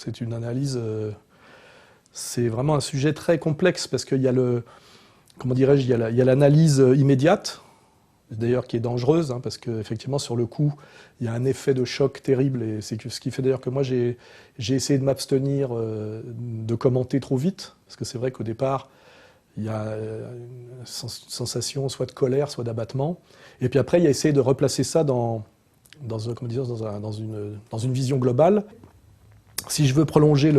c'est une analyse... c'est vraiment un sujet très complexe parce qu'il y a le... Comment dirais-je, il y a l'analyse immédiate, d'ailleurs qui est dangereuse, hein, parce qu'effectivement sur le coup, il y a un effet de choc terrible, et c'est ce qui fait d'ailleurs que moi j'ai essayé de m'abstenir de commenter trop vite, parce que c'est vrai qu'au départ, il y a une sensation soit de colère, soit d'abattement, et puis après il y a essayé de replacer ça dans une vision globale. Si je veux prolonger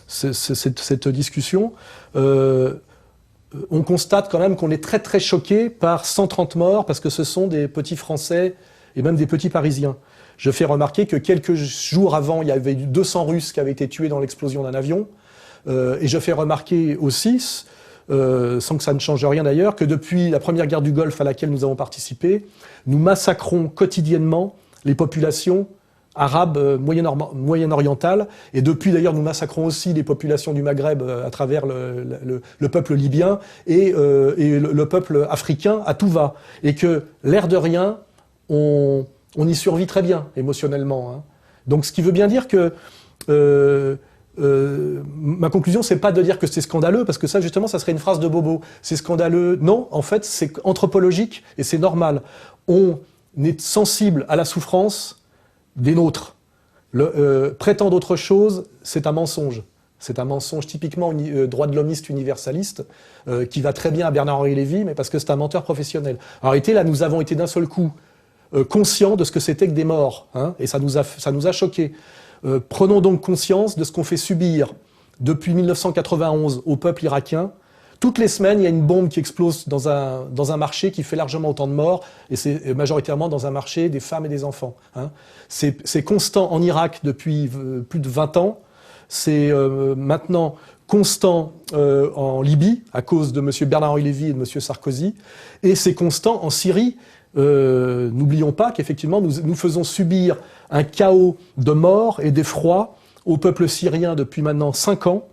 cette discussion, on constate quand même qu'on est très très choqué par 130 morts parce que ce sont des petits Français et même des petits Parisiens. Je fais remarquer que quelques jours avant, il y avait 200 Russes qui avaient été tués dans l'explosion d'un avion. Et je fais remarquer aussi, sans que ça ne change rien d'ailleurs, que depuis la première guerre du Golfe à laquelle nous avons participé, nous massacrons quotidiennement les populations arabes moyen-orientales, et depuis d'ailleurs nous massacrons aussi les populations du Maghreb à travers le peuple libyen et le peuple africain à tout va. Et que l'air de rien, on y survit très bien émotionnellement. Hein. Donc ce qui veut bien dire que ma conclusion, c'est pas de dire que c'est scandaleux, parce que ça, justement, ça serait une phrase de bobo. C'est scandaleux. Non, en fait, c'est anthropologique et c'est normal. On est sensible à la souffrance des nôtres. Prétendre autre chose, c'est un mensonge. C'est un mensonge typiquement droit de l'homiste universaliste, qui va très bien à Bernard-Henri Lévy, mais parce que c'est un menteur professionnel. En réalité, là, nous avons été d'un seul coup conscients de ce que c'était que des morts, hein, et ça nous a choqués. Prenons donc conscience de ce qu'on fait subir depuis 1991 au peuple irakien. Toutes les semaines, il y a une bombe qui explose dans un marché qui fait largement autant de morts, et c'est majoritairement dans un marché des femmes et des enfants. Hein. C'est constant en Irak depuis plus de 20 ans, c'est maintenant constant en Libye, à cause de M. Bernard-Henri Lévy et de M. Sarkozy, et c'est constant en Syrie. N'oublions pas qu'effectivement, nous faisons subir un chaos de mort et d'effroi au peuple syrien depuis maintenant 5 ans,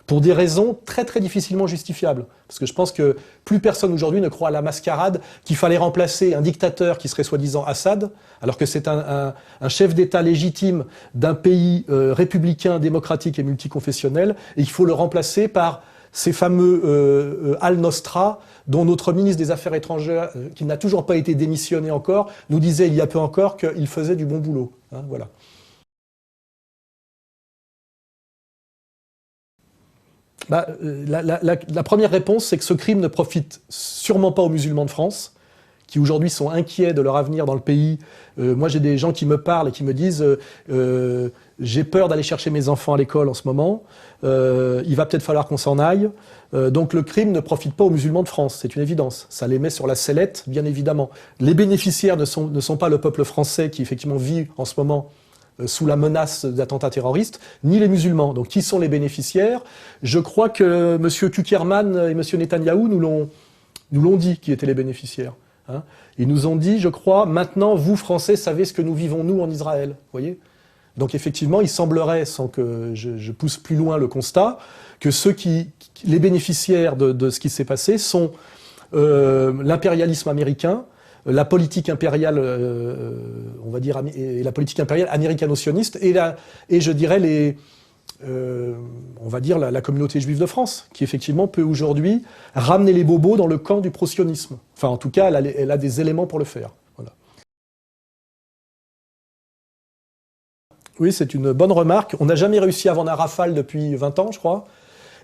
pour des raisons très très difficilement justifiables. Parce que je pense que plus personne aujourd'hui ne croit à la mascarade qu'il fallait remplacer un dictateur qui serait soi-disant Assad, alors que c'est un chef d'État légitime d'un pays républicain, démocratique et multiconfessionnel, et il faut le remplacer par ces fameux Al-Nostra, dont notre ministre des Affaires étrangères, qui n'a toujours pas été démissionné encore, nous disait il y a peu encore qu'il faisait du bon boulot. Hein, voilà. Bah, la première réponse, c'est que ce crime ne profite sûrement pas aux musulmans de France, qui aujourd'hui sont inquiets de leur avenir dans le pays. Moi, j'ai des gens qui me parlent et qui me disent j'ai peur d'aller chercher mes enfants à l'école en ce moment, il va peut-être falloir qu'on s'en aille. Donc le crime ne profite pas aux musulmans de France, c'est une évidence. Ça les met sur la sellette, bien évidemment. Les bénéficiaires ne sont pas le peuple français qui effectivement vit en ce moment sous la menace d'attentats terroristes, ni les musulmans. Donc qui sont les bénéficiaires? Je crois que M. Kuckerman et M. Netanyahou nous l'ont dit qui étaient les bénéficiaires. Hein. Ils nous ont dit, je crois, maintenant, vous, Français, savez ce que nous vivons, nous, en Israël. Vous voyez ? Donc effectivement, il semblerait, sans que je pousse plus loin le constat, que les bénéficiaires de ce qui s'est passé sont l'impérialisme américain, la politique impériale, on va dire, et la politique impériale américano-sioniste, et je dirais on va dire la communauté juive de France, qui effectivement peut aujourd'hui ramener les bobos dans le camp du pro-sionisme. Enfin, en tout cas, elle a des éléments pour le faire. Voilà. Oui, c'est une bonne remarque. On n'a jamais réussi à vendre un Rafale depuis 20 ans, je crois.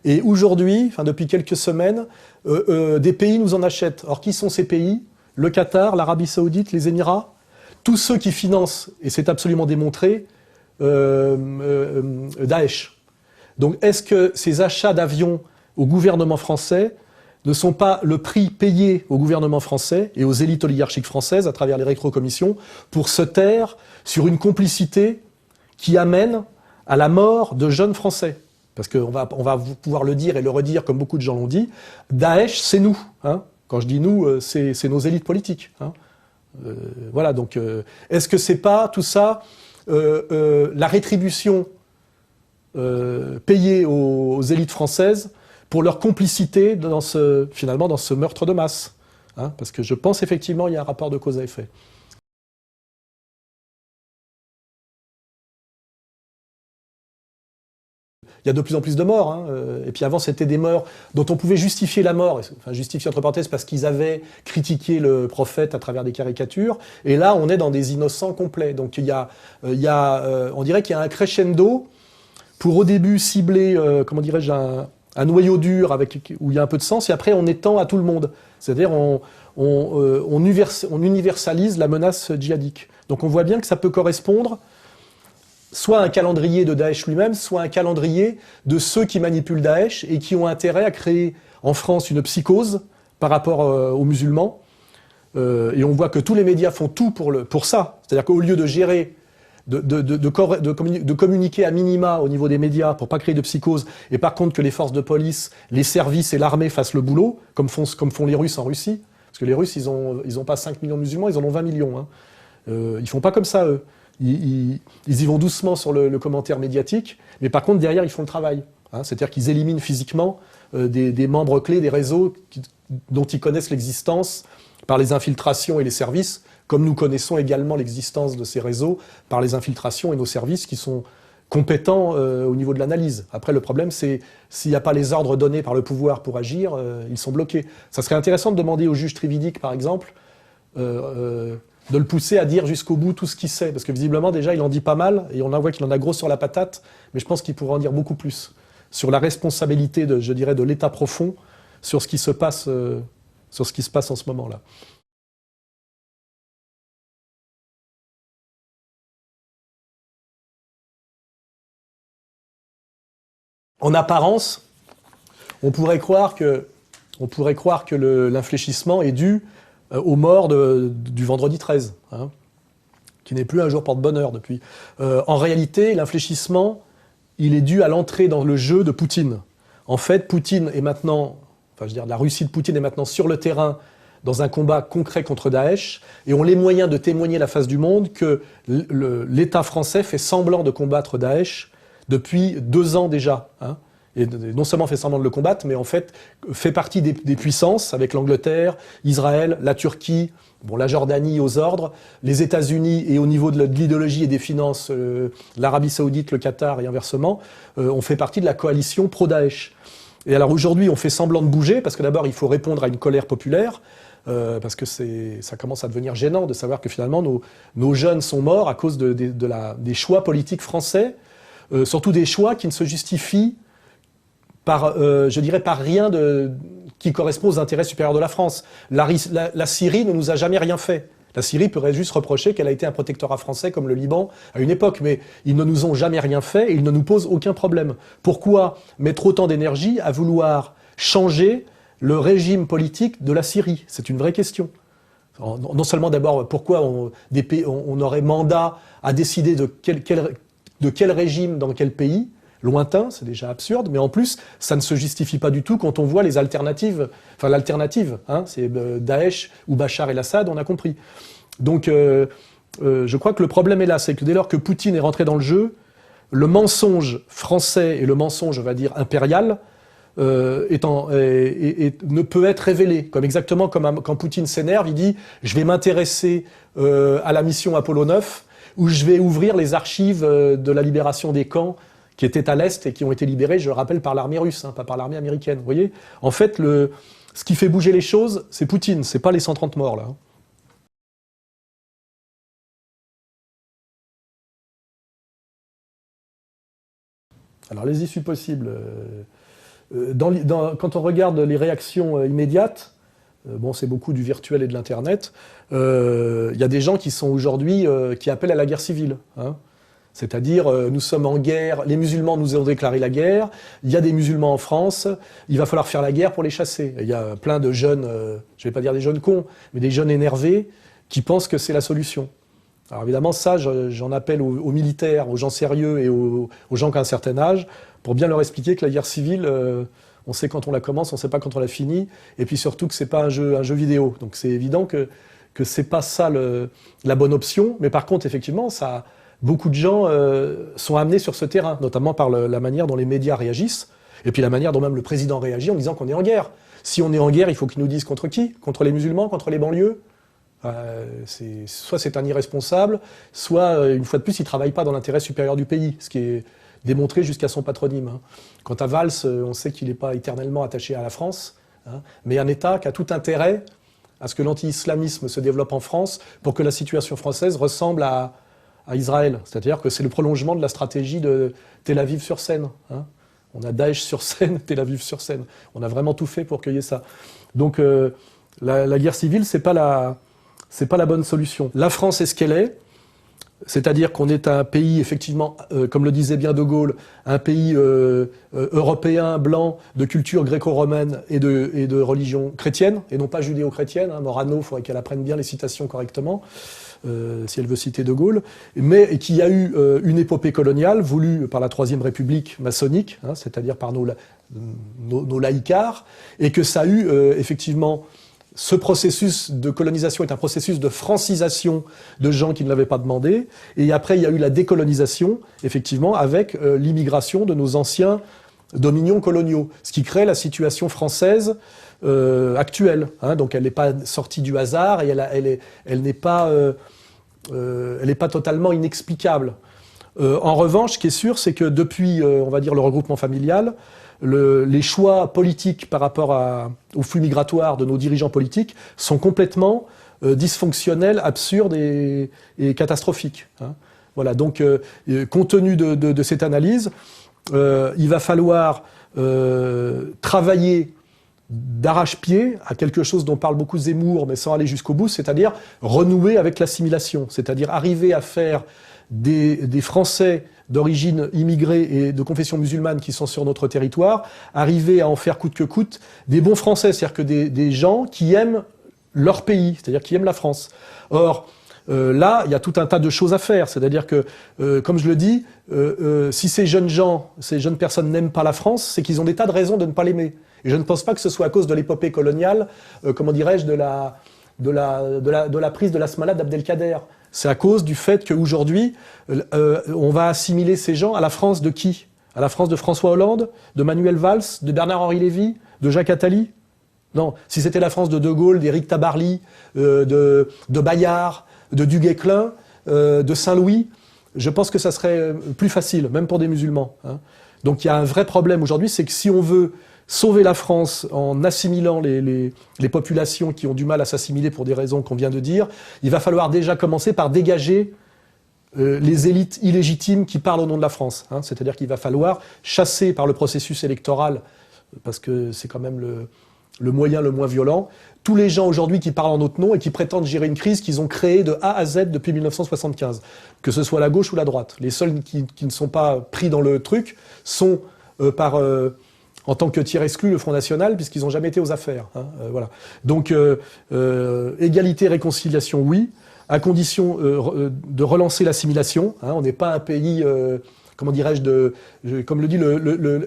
Et aujourd'hui, enfin depuis quelques semaines, des pays nous en achètent. Alors, qui sont ces pays ? Le Qatar, l'Arabie Saoudite, les Émirats, tous ceux qui financent, et c'est absolument démontré, Daesh. Donc est-ce que ces achats d'avions au gouvernement français ne sont pas le prix payé au gouvernement français et aux élites oligarchiques françaises à travers les rétrocommissions pour se taire sur une complicité qui amène à la mort de jeunes Français? Parce qu'on va pouvoir le dire et le redire comme beaucoup de gens l'ont dit, Daesh, c'est nous. Hein. Quand je dis nous, c'est nos élites politiques. Hein. Voilà, donc est-ce que c'est pas tout ça la rétribution payée aux élites françaises pour leur complicité finalement dans ce meurtre de masse, hein, parce que je pense effectivement il y a un rapport de cause à effet. y a de plus en plus de morts. Hein. Et puis avant, c'était des morts dont on pouvait justifier la mort, enfin justifier entre parenthèses parce qu'ils avaient critiqué le prophète à travers des caricatures. Et là, on est dans des innocents complets. Donc on dirait qu'il y a un crescendo pour au début cibler, comment dirais-je, un noyau dur où il y a un peu de sens, et après on étend à tout le monde. C'est-à-dire on universalise la menace djihadique. Donc on voit bien que ça peut correspondre soit à un calendrier de Daesh lui-même, soit à un calendrier de ceux qui manipulent Daesh et qui ont intérêt à créer en France une psychose par rapport aux musulmans. Et on voit que tous les médias font tout pour ça. C'est-à-dire qu'au lieu de gérer, de communiquer à minima au niveau des médias pour pas créer de psychose, et par contre que les forces de police, les services et l'armée fassent le boulot, comme font les Russes en Russie. Parce que les Russes, ils ont pas 5 millions de musulmans, ils en ont 20 millions. Hein. Ils font pas comme ça, eux. Ils y vont doucement sur le commentaire médiatique, mais par contre, derrière, ils font le travail. Hein. C'est-à-dire qu'ils éliminent physiquement des membres clés des réseaux dont ils connaissent l'existence par les infiltrations et les services, comme nous connaissons également l'existence de ces réseaux par les infiltrations et nos services qui sont compétents au niveau de l'analyse. Après, le problème, c'est s'il n'y a pas les ordres donnés par le pouvoir pour agir, ils sont bloqués. Ça serait intéressant de demander au juge Trividic, par exemple, de le pousser à dire jusqu'au bout tout ce qu'il sait. Parce que visiblement, déjà, il en dit pas mal, et on en voit qu'il en a gros sur la patate, mais je pense qu'il pourrait en dire beaucoup plus sur la responsabilité, je dirais, de l'État profond, sur ce qui se passe en ce moment-là. En apparence, on pourrait croire que l'infléchissement est dû aux morts du vendredi 13, hein, qui n'est plus un jour porte-bonheur depuis. En réalité, l'infléchissement, il est dû à l'entrée dans le jeu de Poutine. En fait, Poutine est maintenant, enfin, je veux dire, la Russie de Poutine est maintenant sur le terrain dans un combat concret contre Daesh, et ont les moyens de témoigner à la face du monde que l'État français fait semblant de combattre Daesh depuis 2 ans déjà, hein, et non seulement fait semblant de le combattre, mais en fait fait partie des puissances, avec l'Angleterre, Israël, la Turquie, bon, la Jordanie aux ordres, les États-Unis, et au niveau de l'idéologie et des finances, l'Arabie Saoudite, le Qatar et inversement, on fait partie de la coalition pro-Daesh. Et alors aujourd'hui, on fait semblant de bouger, parce que d'abord, il faut répondre à une colère populaire, parce que ça commence à devenir gênant de savoir que finalement, nos jeunes sont morts à cause des choix politiques français, surtout des choix qui ne se justifient par, je dirais, par rien qui correspond aux intérêts supérieurs de la France. La Syrie ne nous a jamais rien fait. La Syrie pourrait juste reprocher qu'elle a été un protectorat français comme le Liban à une époque, mais ils ne nous ont jamais rien fait et ils ne nous posent aucun problème. Pourquoi mettre autant d'énergie à vouloir changer le régime politique de la Syrie? C'est une vraie question. Non seulement d'abord, pourquoi on aurait mandat à décider de quel régime dans quel pays, lointain, c'est déjà absurde, mais en plus, ça ne se justifie pas du tout quand on voit les alternatives. Enfin, l'alternative, hein, c'est Daesh ou Bachar el-Assad, on a compris. Donc, je crois que le problème est là, c'est que dès lors que Poutine est rentré dans le jeu, le mensonge français et le mensonge, on va dire, impérial, ne peut être révélé. Comme exactement comme quand Poutine s'énerve, il dit « je vais m'intéresser à la mission Apollo 9 » où je vais ouvrir les archives de la libération des camps qui étaient à l'Est et qui ont été libérés, je le rappelle, par l'armée russe, hein, pas par l'armée américaine. Vous voyez ? En fait, ce qui fait bouger les choses, c'est Poutine, c'est pas les 130 morts, là. Alors, les issues possibles. Quand on regarde les réactions immédiates, bon, c'est beaucoup du virtuel et de l'Internet, il y a des gens qui sont aujourd'hui, qui appellent à la guerre civile, hein. C'est-à-dire, nous sommes en guerre, les musulmans nous ont déclaré la guerre, il y a des musulmans en France, il va falloir faire la guerre pour les chasser. Il y a plein de jeunes, je ne vais pas dire des jeunes cons, mais des jeunes énervés qui pensent que c'est la solution. Alors évidemment, ça, j'en appelle aux militaires, aux gens sérieux et aux gens qui ont un certain âge, pour bien leur expliquer que la guerre civile, on sait quand on la commence, on ne sait pas quand on la finit, et puis surtout que ce n'est pas un jeu vidéo. Donc c'est évident que ce n'est pas ça la bonne option, mais par contre, effectivement, beaucoup de gens sont amenés sur ce terrain, notamment par la manière dont les médias réagissent, et puis la manière dont même le président réagit en disant qu'on est en guerre. Si on est en guerre, il faut qu'il nous dise contre qui? Contre les musulmans? Contre les banlieues? Soit c'est un irresponsable, soit, une fois de plus, il ne travaille pas dans l'intérêt supérieur du pays, ce qui est démontré jusqu'à son patronyme. Hein. Quant à Valls, on sait qu'il n'est pas éternellement attaché à la France, hein, mais un État qui a tout intérêt à ce que l'anti-islamisme se développe en France pour que la situation française ressemble à Israël. C'est-à-dire que c'est le prolongement de la stratégie de Tel Aviv sur Seine. Hein. On a Daesh sur Seine, Tel Aviv sur Seine. On a vraiment tout fait pour cueillir ça. Donc la guerre civile, c'est pas la bonne solution. La France est ce qu'elle est. C'est-à-dire qu'on est un pays, effectivement, comme le disait bien De Gaulle, un pays européen, blanc, de culture gréco-romaine et de religion chrétienne, et non pas judéo-chrétienne. Hein. Morano, il faudrait qu'elle apprenne bien les citations correctement, si elle veut citer De Gaulle. Mais qui a eu une épopée coloniale voulue par la Troisième République maçonnique, hein, c'est-à-dire par nos laïcards, et que ça a eu, effectivement... Ce processus de colonisation est un processus de francisation de gens qui ne l'avaient pas demandé. Et après, il y a eu la décolonisation, effectivement, avec l'immigration de nos anciens dominions coloniaux. Ce qui crée la situation française actuelle. Hein. Donc elle n'est pas sortie du hasard et elle n'est pas totalement inexplicable. En revanche, ce qui est sûr, c'est que depuis, on va dire, le regroupement familial, les choix politiques par rapport au flux migratoire de nos dirigeants politiques sont complètement dysfonctionnels, absurdes et catastrophiques. Hein. Voilà, donc compte tenu de cette analyse, il va falloir travailler d'arrache-pied à quelque chose dont parle beaucoup Zemmour, mais sans aller jusqu'au bout, c'est-à-dire renouer avec l'assimilation, c'est-à-dire arriver à faire des Français d'origine immigrée et de confession musulmane qui sont sur notre territoire, arriver à en faire coûte que coûte des bons Français, c'est-à-dire que des gens qui aiment leur pays, c'est-à-dire qui aiment la France. Or, là, il y a tout un tas de choses à faire, c'est-à-dire que, comme je le dis, si ces jeunes gens, ces jeunes personnes n'aiment pas la France, c'est qu'ils ont des tas de raisons de ne pas l'aimer. Et je ne pense pas que ce soit à cause de l'épopée coloniale, comment dirais-je, de la prise de la Smala d'Abdelkader. C'est à cause du fait qu'aujourd'hui, on va assimiler ces gens à la France de qui? À la France de François Hollande, de Manuel Valls, de Bernard-Henri Lévy, de Jacques Attali? Non. Si c'était la France de De Gaulle, d'Éric Tabarly, de Bayard, de Duguay-Clin, de Saint-Louis, je pense que ça serait plus facile, même pour des musulmans. Hein. Donc il y a un vrai problème aujourd'hui, c'est que si on veut sauver la France en assimilant les populations qui ont du mal à s'assimiler pour des raisons qu'on vient de dire, il va falloir déjà commencer par dégager les élites illégitimes qui parlent au nom de la France. Hein. C'est-à-dire qu'il va falloir chasser par le processus électoral, parce que c'est quand même le moyen le moins violent, tous les gens aujourd'hui qui parlent en notre nom et qui prétendent gérer une crise qu'ils ont créée de A à Z depuis 1975, que ce soit la gauche ou la droite. Les seuls qui ne sont pas pris dans le truc sont en tant que tiers exclu, le Front National, puisqu'ils n'ont jamais été aux affaires. Hein, voilà. Donc, égalité, réconciliation, oui, à condition de relancer l'assimilation. Hein, on n'est pas un pays, comment dirais-je, comme le dit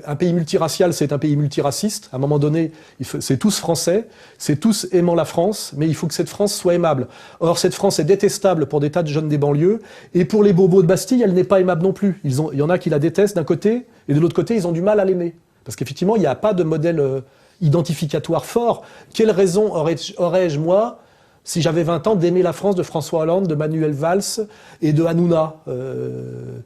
un pays multiracial, c'est un pays multiraciste. À un moment donné, c'est tous français, c'est tous aimant la France, mais il faut que cette France soit aimable. Or, cette France est détestable pour des tas de jeunes des banlieues, et pour les bobos de Bastille, elle n'est pas aimable non plus. Il y en a qui la détestent d'un côté, et de l'autre côté, ils ont du mal à l'aimer. Parce qu'effectivement, il n'y a pas de modèle identificatoire fort. Quelle raison aurais-je, moi, si j'avais 20 ans, d'aimer la France de François Hollande, de Manuel Valls et de Hanouna,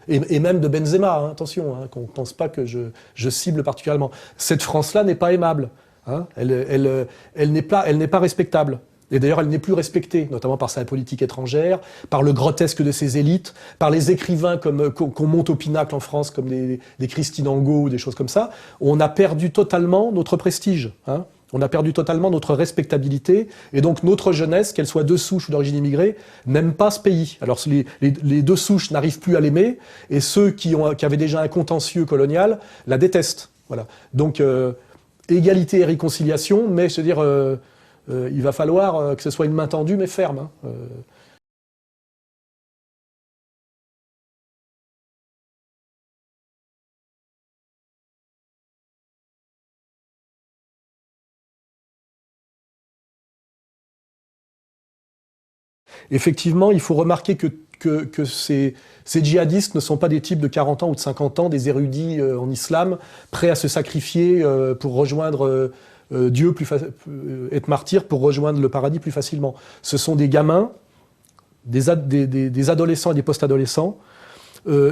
et même de Benzema, hein, attention, hein, qu'on ne pense pas que je cible particulièrement. Cette France-là n'est pas aimable. Hein, elle n'est pas respectable. Et d'ailleurs, elle n'est plus respectée, notamment par sa politique étrangère, par le grotesque de ses élites, par les écrivains qu'on monte au pinacle en France, comme des Christine Angot ou des choses comme ça. On a perdu totalement notre prestige. Hein. On a perdu totalement notre respectabilité. Et donc, notre jeunesse, qu'elle soit de souche ou d'origine immigrée, n'aime pas ce pays. Alors, les deux souches n'arrivent plus à l'aimer, et ceux qui avaient déjà un contentieux colonial la détestent. Voilà. Donc, égalité et réconciliation, mais je veux dire... il va falloir que ce soit une main tendue mais ferme. Hein. Effectivement, il faut remarquer que ces djihadistes ne sont pas des types de 40 ans ou de 50 ans, des érudits en islam, prêts à se sacrifier pour rejoindre... Dieu, être martyr pour rejoindre le paradis plus facilement. Ce sont des gamins, des adolescents et des post-adolescents,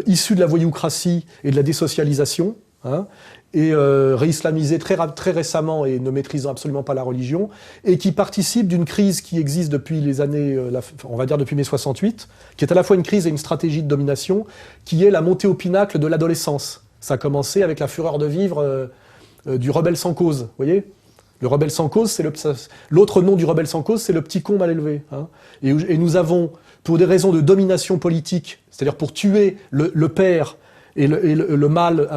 issus de la voyoucratie et de la désocialisation, hein, et réislamisés très récemment et ne maîtrisant absolument pas la religion, et qui participent d'une crise qui existe depuis les années, on va dire depuis mai 68, qui est à la fois une crise et une stratégie de domination, qui est la montée au pinacle de l'adolescence. Ça a commencé avec la fureur de vivre du rebelle sans cause, vous voyez ? Le rebelle sans cause, c'est l'autre nom du rebelle sans cause, c'est le petit con mal élevé. Hein. Et nous avons, pour des raisons de domination politique, c'est-à-dire pour tuer le père et le mâle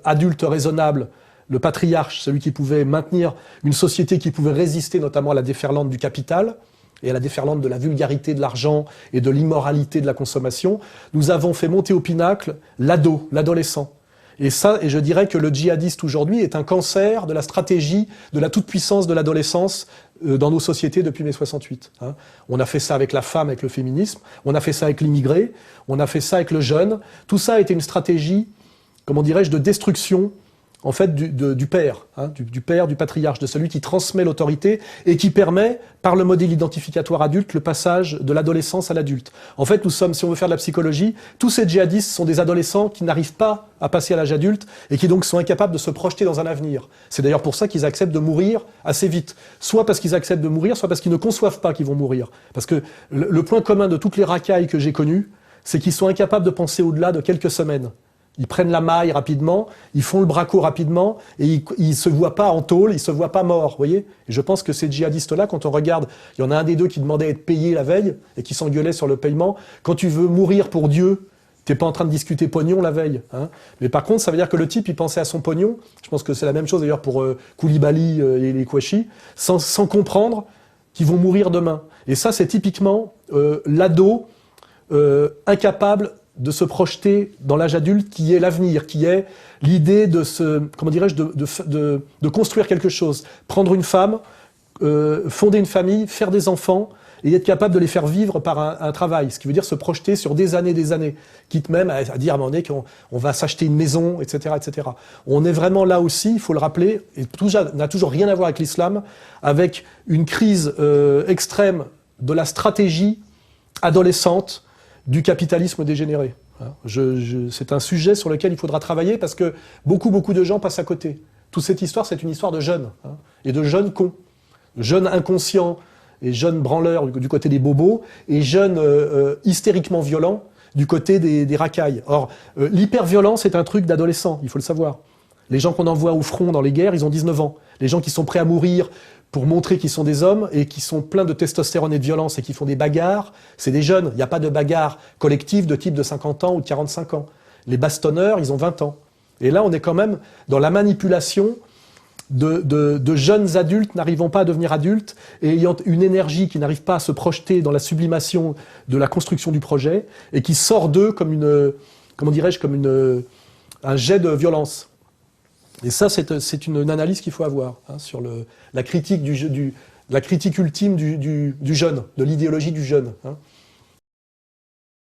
adulte raisonnable, le patriarche, celui qui pouvait maintenir une société qui pouvait résister notamment à la déferlante du capital et à la déferlante de la vulgarité de l'argent et de l'immoralité de la consommation, nous avons fait monter au pinacle l'adolescent. Et je dirais que le djihadiste aujourd'hui est un cancer de la stratégie de la toute-puissance de l'adolescence dans nos sociétés depuis mai 68. Hein. On a fait ça avec la femme, avec le féminisme, on a fait ça avec l'immigré, on a fait ça avec le jeune. Tout ça a été une stratégie, comment dirais-je, de destruction en fait du père, hein, du père, du patriarche, de celui qui transmet l'autorité et qui permet, par le modèle identificatoire adulte, le passage de l'adolescence à l'adulte. En fait, nous sommes, si on veut faire de la psychologie, tous ces djihadistes sont des adolescents qui n'arrivent pas à passer à l'âge adulte et qui donc sont incapables de se projeter dans un avenir. C'est d'ailleurs pour ça qu'ils acceptent de mourir assez vite. Soit parce qu'ils acceptent de mourir, soit parce qu'ils ne conçoivent pas qu'ils vont mourir. Parce que le point commun de toutes les racailles que j'ai connues, c'est qu'ils sont incapables de penser au-delà de quelques semaines. Ils prennent la maille rapidement, ils font le braco rapidement, et ils se voient pas en tôle, ils se voient pas morts, vous voyez. Et je pense que ces djihadistes-là, quand on regarde, il y en a un des deux qui demandait à être payé la veille, et qui s'engueulait sur le paiement. Quand tu veux mourir pour Dieu, t'es pas en train de discuter pognon la veille. Hein. Mais par contre, ça veut dire que le type, il pensait à son pognon. Je pense que c'est la même chose d'ailleurs pour Koulibaly et les Kouachi, sans comprendre qu'ils vont mourir demain. Et ça, c'est typiquement l'ado incapable de se projeter dans l'âge adulte qui est l'avenir, qui est l'idée de de construire quelque chose, prendre une femme, fonder une famille, faire des enfants et être capable de les faire vivre par un travail, ce qui veut dire se projeter sur des années, quitte même à dire à un moment donné qu'on va s'acheter une maison, etc., etc. On est vraiment là aussi, il faut le rappeler, et n'a toujours rien à voir avec l'islam, avec une crise extrême de la stratégie adolescente du capitalisme dégénéré. C'est un sujet sur lequel il faudra travailler parce que beaucoup de gens passent à côté. Toute cette histoire, c'est une histoire de jeunes, hein, et de jeunes cons, jeunes inconscients et jeunes branleurs du côté des bobos et jeunes hystériquement violents du côté des racailles. Or, l'hyperviolence est un truc d'adolescent, il faut le savoir. Les gens qu'on envoie au front dans les guerres, ils ont 19 ans. Les gens qui sont prêts à mourir pour montrer qu'ils sont des hommes et qui sont pleins de testostérone et de violence et qui font des bagarres, c'est des jeunes. Il n'y a pas de bagarre collective de type de 50 ans ou de 45 ans. Les bastonneurs, ils ont 20 ans. Et là, on est quand même dans la manipulation de jeunes adultes n'arrivant pas à devenir adultes et ayant une énergie qui n'arrive pas à se projeter dans la sublimation de la construction du projet et qui sort d'eux comme un jet de violence. Et ça, c'est une analyse qu'il faut avoir hein, sur la critique la critique ultime du jeune, de l'idéologie du jeune. Hein.